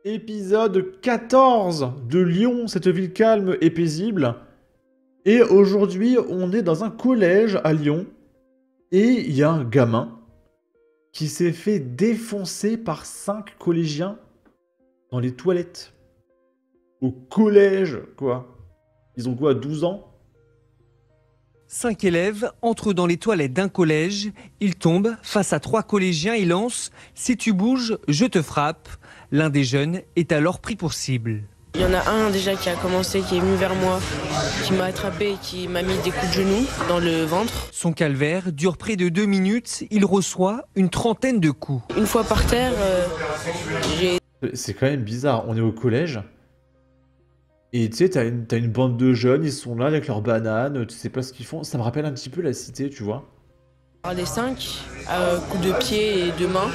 Épisode 14 de Lyon, cette ville calme et paisible. Et aujourd'hui, on est dans un collège à Lyon. Et il y a un gamin qui s'est fait défoncer par 5 collégiens dans les toilettes. Au collège, quoi. Ils ont quoi, 12 ans? 5 élèves entrent dans les toilettes d'un collège. Ils tombent face à 3 collégiens et lancent « Si tu bouges, je te frappe ». L'un des jeunes est alors pris pour cible. Il y en a un déjà qui a commencé, qui est venu vers moi, qui m'a attrapé et qui m'a mis des coups de genoux dans le ventre. Son calvaire dure près de 2 minutes. Il reçoit une trentaine de coups. Une fois par terre, j'ai... C'est quand même bizarre, on est au collège. Et tu sais, t'as une bande de jeunes, ils sont là avec leurs bananes, tu sais pas ce qu'ils font. Ça me rappelle un petit peu la cité, tu vois. des 5 coups de pied et de main,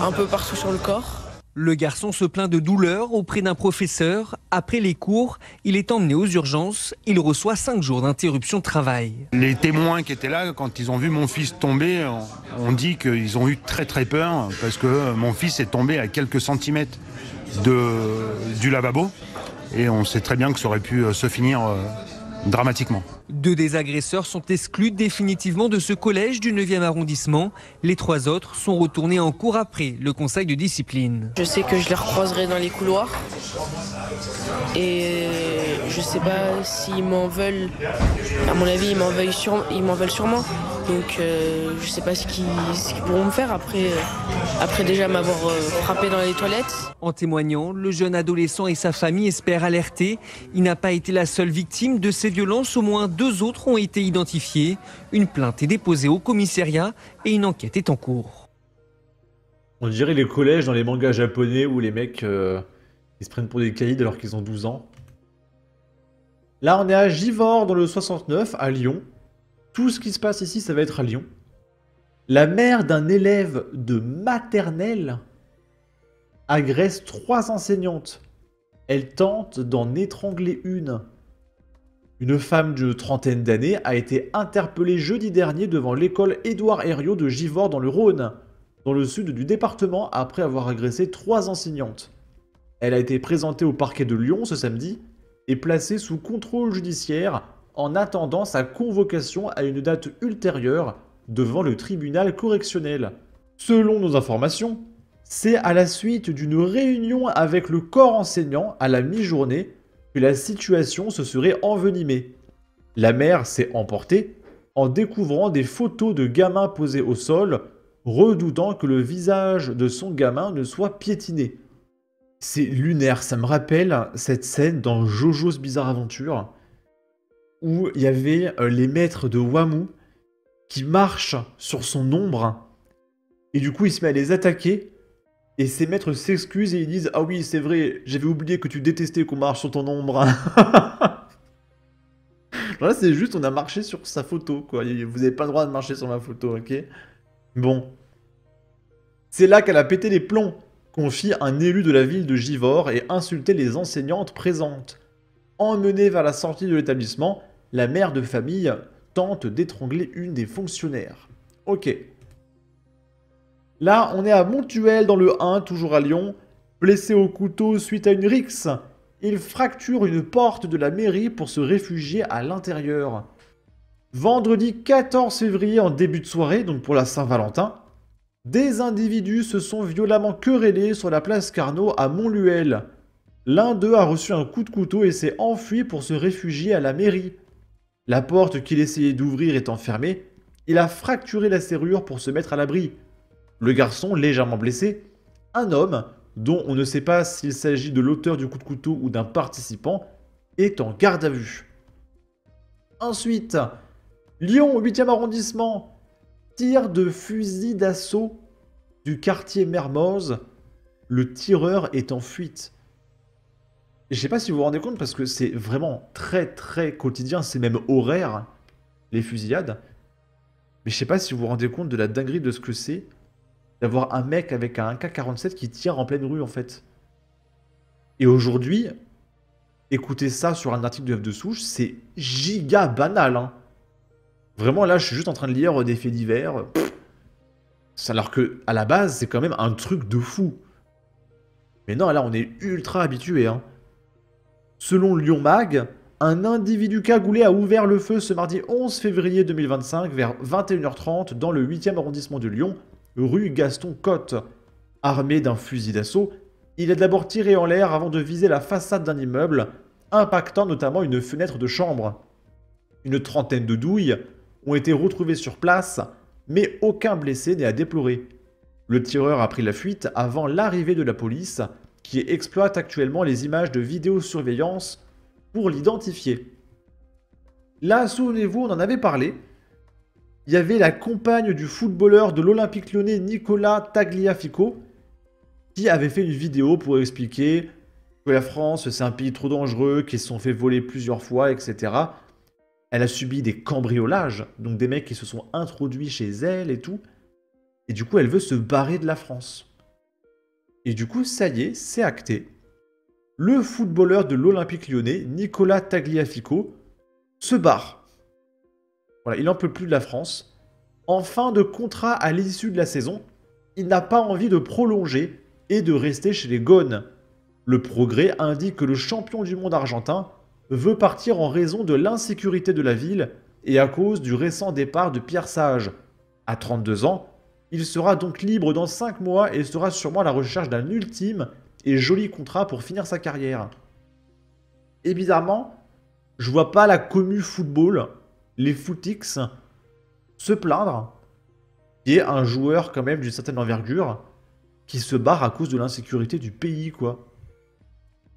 un peu partout sur le corps. Le garçon se plaint de douleur auprès d'un professeur. Après les cours, il est emmené aux urgences. Il reçoit 5 jours d'interruption de travail. Les témoins qui étaient là, quand ils ont vu mon fils tomber, ont dit qu'ils ont eu très très peur parce que mon fils est tombé à quelques centimètres du lavabo et on sait très bien que ça aurait pu se finir dramatiquement. 2 des agresseurs sont exclus définitivement de ce collège du 9e arrondissement. Les 3 autres sont retournés en cours après le conseil de discipline. Je sais que je les recroiserai dans les couloirs. Et je sais pas s'ils m'en veulent. À mon avis, ils m'en veulent sûrement. Donc je sais pas ce qu'ils pourront me faire après déjà m'avoir frappé dans les toilettes. En témoignant, le jeune adolescent et sa famille espèrent alerter. Il n'a pas été la seule victime de ces violences. Au moins 2 autres ont été identifiés. Une plainte est déposée au commissariat et une enquête est en cours. On dirait les collèges dans les mangas japonais où les mecs ils se prennent pour des caïds alors qu'ils ont 12 ans. Là, on est à Givors dans le 69, à Lyon. Tout ce qui se passe ici, ça va être à Lyon. La mère d'un élève de maternelle agresse 3 enseignantes. Elle tente d'en étrangler une. Une femme de trentaine d'années a été interpellée jeudi dernier devant l'école Édouard Herriot de Givors dans le Rhône, dans le sud du département, après avoir agressé 3 enseignantes. Elle a été présentée au parquet de Lyon ce samedi et placée sous contrôle judiciaire en attendant sa convocation à une date ultérieure devant le tribunal correctionnel. Selon nos informations, c'est à la suite d'une réunion avec le corps enseignant à la mi-journée que la situation se serait envenimée. La mère s'est emportée en découvrant des photos de gamins posés au sol, redoutant que le visage de son gamin ne soit piétiné. C'est lunaire, ça me rappelle cette scène dans Jojo's Bizarre Adventure où il y avait les maîtres de Wamou qui marchent sur son ombre et du coup il se met à les attaquer et ses maîtres s'excusent et ils disent « Ah oui, c'est vrai, j'avais oublié que tu détestais qu'on marche sur ton ombre. » Là c'est juste, on a marché sur sa photo, quoi. Vous avez pas le droit de marcher sur ma photo, ok? Bon. C'est là qu'elle a pété les plombs, confie un élu de la ville de Givors et insulté les enseignantes présentes. Emmenée vers la sortie de l'établissement, la mère de famille tente d'étrangler une des fonctionnaires. Ok. Là, on est à Montuel dans le 1, toujours à Lyon. Blessé au couteau suite à une rixe, il fracture une porte de la mairie pour se réfugier à l'intérieur. Vendredi 14 février, en début de soirée, donc pour la Saint-Valentin, des individus se sont violemment querellés sur la place Carnot à Montluel. L'un d'eux a reçu un coup de couteau et s'est enfui pour se réfugier à la mairie. La porte qu'il essayait d'ouvrir étant fermée, il a fracturé la serrure pour se mettre à l'abri. Le garçon, légèrement blessé, un homme, dont on ne sait pas s'il s'agit de l'auteur du coup de couteau ou d'un participant, est en garde à vue. Ensuite, Lyon, 8e arrondissement, tir de fusil d'assaut du quartier Mermoz. Le tireur est en fuite. Je sais pas si vous vous rendez compte parce que c'est vraiment très très quotidien, c'est même horaire, les fusillades. Mais je sais pas si vous vous rendez compte de la dinguerie de ce que c'est d'avoir un mec avec un AK-47 qui tire en pleine rue en fait. Et aujourd'hui, écouter ça sur un article de F de Souche, c'est giga banal. Hein. Vraiment là, je suis juste en train de lire des faits divers. Alors que à la base, c'est quand même un truc de fou. Mais non, là, on est ultra habitué, hein. Selon Lyon Mag, un individu cagoulé a ouvert le feu ce mardi 11 février 2025 vers 21h30 dans le 8e arrondissement de Lyon, rue Gaston Cotte. Armé d'un fusil d'assaut, il a d'abord tiré en l'air avant de viser la façade d'un immeuble, impactant notamment une fenêtre de chambre. Une trentaine de douilles ont été retrouvées sur place, mais aucun blessé n'est à déplorer. Le tireur a pris la fuite avant l'arrivée de la police, qui exploite actuellement les images de vidéosurveillance pour l'identifier. Là, souvenez-vous, on en avait parlé. Il y avait la compagne du footballeur de l'Olympique Lyonnais Nicolas Tagliafico qui avait fait une vidéo pour expliquer que la France, c'est un pays trop dangereux, qu'ils se sont fait voler plusieurs fois, etc. Elle a subi des cambriolages, donc des mecs qui se sont introduits chez elle et tout. Et du coup, elle veut se barrer de la France. Et du coup, ça y est, c'est acté. Le footballeur de l'Olympique Lyonnais, Nicolas Tagliafico, se barre. Voilà, il n'en peut plus de la France. En fin de contrat à l'issue de la saison, il n'a pas envie de prolonger et de rester chez les Gones. Le Progrès indique que le champion du monde argentin veut partir en raison de l'insécurité de la ville et à cause du récent départ de Pierre Sage. À 32 ans, il sera donc libre dans 5 mois et sera sûrement à la recherche d'un ultime et joli contrat pour finir sa carrière. Et bizarrement, je vois pas la commu football, les footix, se plaindre qu'il y ait un joueur quand même d'une certaine envergure qui se barre à cause de l'insécurité du pays, quoi.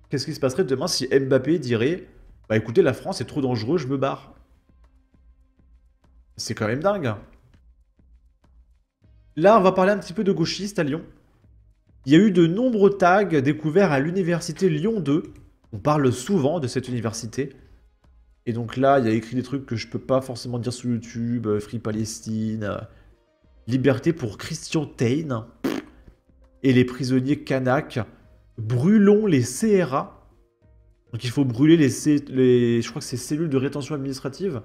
Qu'est-ce qui se passerait demain si Mbappé dirait « Bah écoutez, la France est trop dangereux, je me barre ». C'est quand même dingue. Là, on va parler un petit peu de gauchistes à Lyon. Il y a eu de nombreux tags découverts à l'université Lyon 2. On parle souvent de cette université. Et donc là, il y a écrit des trucs que je peux pas forcément dire sur YouTube. Free Palestine, Liberté pour Christian Taine et les prisonniers Kanak. Brûlons les CRA. Donc il faut brûler je crois que c'est cellules de rétention administrative.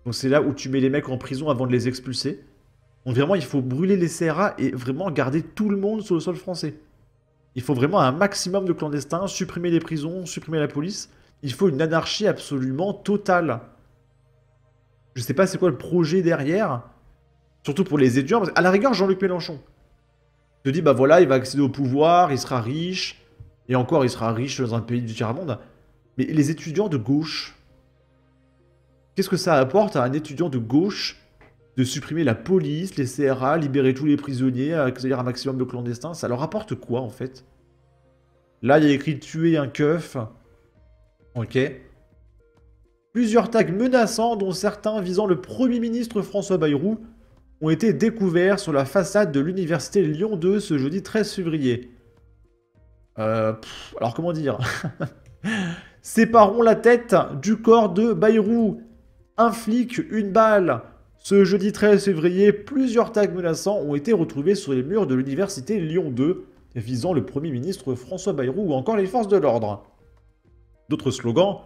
Donc c'est là où tu mets les mecs en prison avant de les expulser. Donc vraiment, il faut brûler les CRA et vraiment garder tout le monde sur le sol français. Il faut vraiment un maximum de clandestins, supprimer les prisons, supprimer la police. Il faut une anarchie absolument totale. Je sais pas c'est quoi le projet derrière. Surtout pour les étudiants. À la rigueur, Jean-Luc Mélenchon te dit, bah voilà, il va accéder au pouvoir, il sera riche. Et encore, il sera riche dans un pays du tiers-monde. Mais les étudiants de gauche, qu'est-ce que ça apporte à un étudiant de gauche de supprimer la police, les CRA, libérer tous les prisonniers, c'est-à-dire un maximum de clandestins? Ça leur apporte quoi, en fait? Là, il y a écrit « tuer un keuf ». Ok. Plusieurs tags menaçants, dont certains visant le Premier ministre François Bayrou, ont été découverts sur la façade de l'université Lyon 2 ce jeudi 13 février. Alors comment dire? Séparons la tête du corps de Bayrou. Un flic, une balle. Ce jeudi 13 février, plusieurs tags menaçants ont été retrouvés sur les murs de l'université Lyon 2, visant le Premier ministre François Bayrou ou encore les forces de l'ordre. D'autres slogans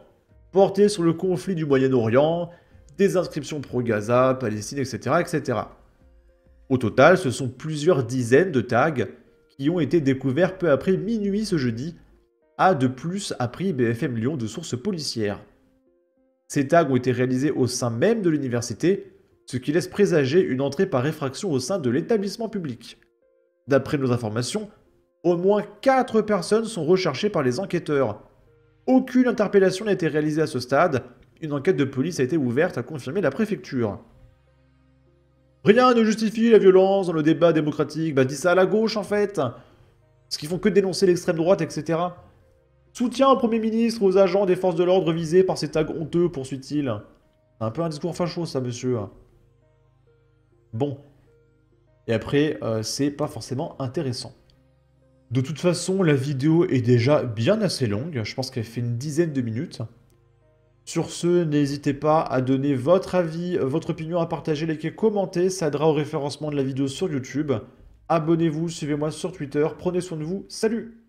portés sur le conflit du Moyen-Orient, des inscriptions pro-Gaza, Palestine, etc., etc. Au total, ce sont plusieurs dizaines de tags qui ont été découverts peu après minuit ce jeudi, a de plus appris BFM Lyon de sources policières. Ces tags ont été réalisés au sein même de l'université, ce qui laisse présager une entrée par effraction au sein de l'établissement public. D'après nos informations, au moins 4 personnes sont recherchées par les enquêteurs. Aucune interpellation n'a été réalisée à ce stade. Une enquête de police a été ouverte, a confirmé la préfecture. Rien ne justifie la violence dans le débat démocratique. Bah dis ça à la gauche en fait. Parce qu'ils font que dénoncer l'extrême droite, etc. Soutien au Premier ministre, aux agents des forces de l'ordre visés par ces tags honteux, poursuit-il. C'est un peu un discours facho ça, monsieur. Bon. Et après, c'est pas forcément intéressant. De toute façon, la vidéo est déjà bien assez longue. Je pense qu'elle fait une dizaine de minutes. Sur ce, n'hésitez pas à donner votre avis, votre opinion, à partager, liker, commenter. Ça aidera au référencement de la vidéo sur YouTube. Abonnez-vous, suivez-moi sur Twitter. Prenez soin de vous. Salut!